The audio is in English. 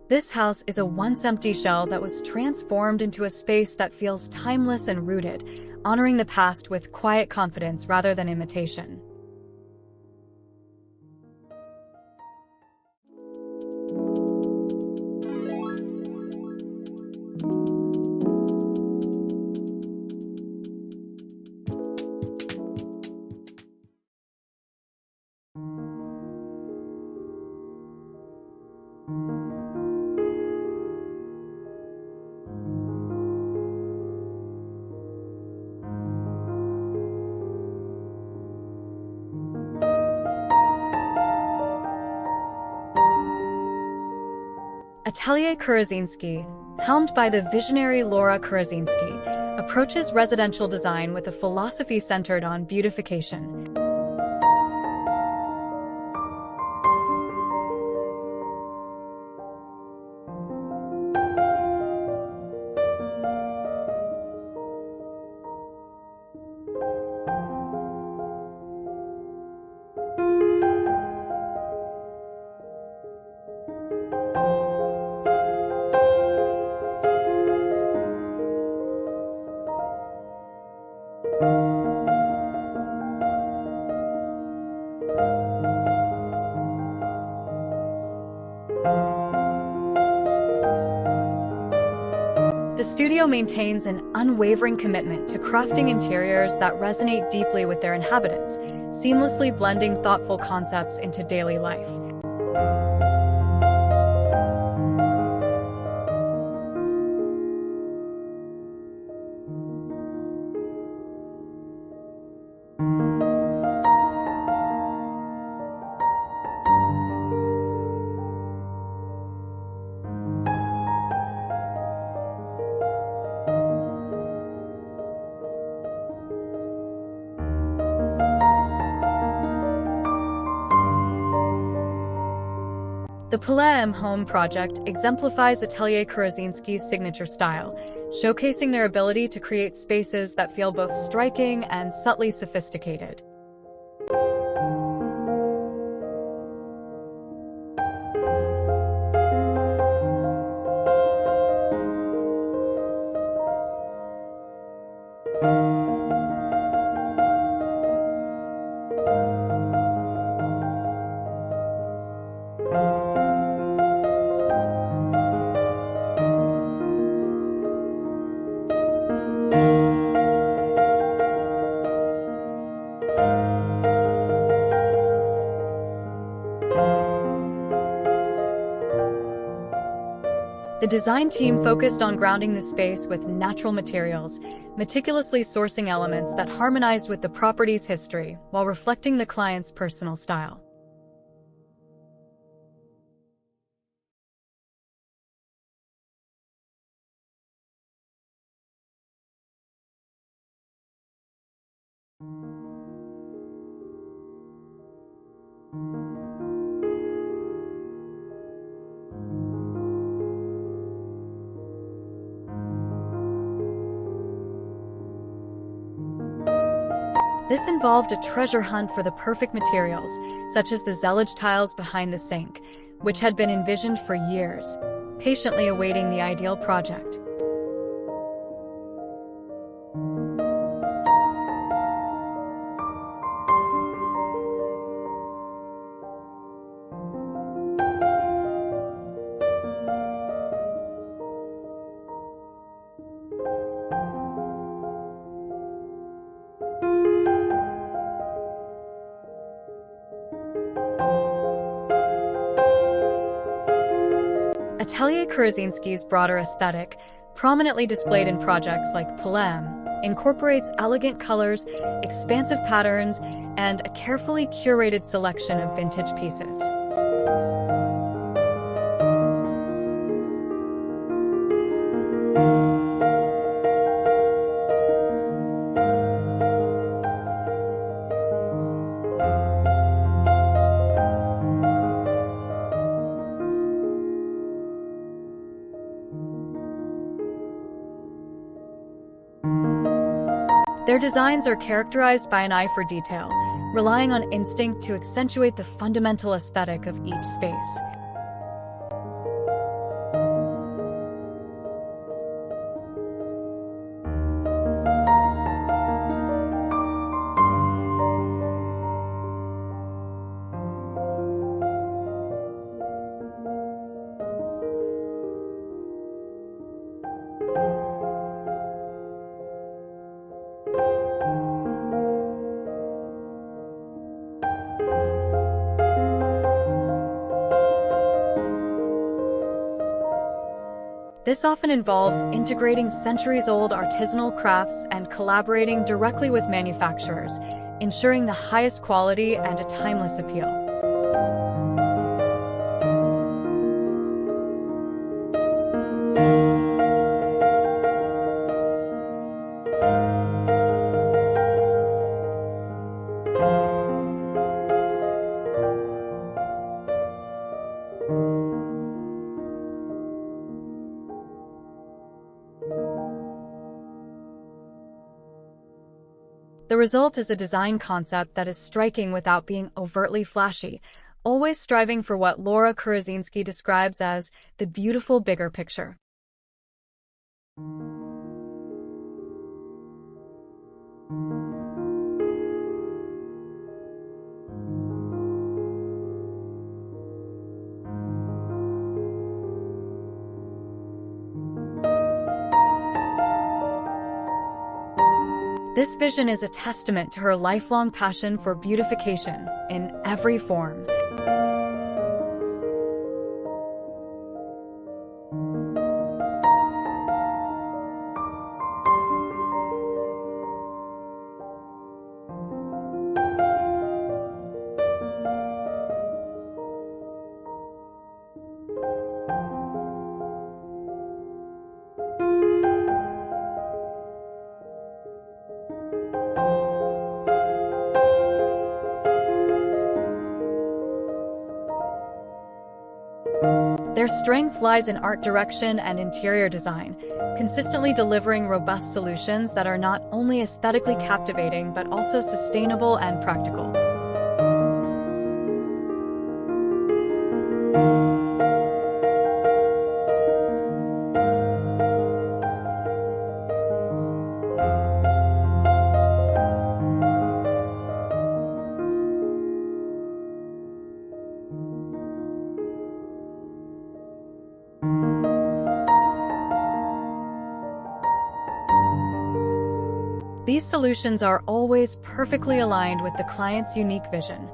This house is a once empty shell that was transformed into a space that feels timeless and rooted, honoring the past with quiet confidence rather than imitation. Atelier Kurazinski, helmed by the visionary Laura Kurazinski, approaches residential design with a philosophy centered on beautification. The studio maintains an unwavering commitment to crafting interiors that resonate deeply with their inhabitants, seamlessly blending thoughtful concepts into daily life. The Palais Home project exemplifies Atelier Kurazinski's signature style, showcasing their ability to create spaces that feel both striking and subtly sophisticated. The design team focused on grounding the space with natural materials, meticulously sourcing elements that harmonized with the property's history while reflecting the client's personal style. This involved a treasure hunt for the perfect materials, such as the Zellige tiles behind the sink, which had been envisioned for years, patiently awaiting the ideal project. Atelier Kurazinski's broader aesthetic, prominently displayed in projects like Palais, incorporates elegant colors, expansive patterns, and a carefully curated selection of vintage pieces. Their designs are characterized by an eye for detail, relying on instinct to accentuate the fundamental aesthetic of each space. This often involves integrating centuries-old artisanal crafts and collaborating directly with manufacturers, ensuring the highest quality and a timeless appeal. The result is a design concept that is striking without being overtly flashy, always striving for what Laura Kurosinski describes as the beautiful bigger picture. This vision is a testament to her lifelong passion for beautification in every form. Their strength lies in art direction and interior design, consistently delivering robust solutions that are not only aesthetically captivating but also sustainable and practical. These solutions are always perfectly aligned with the client's unique vision,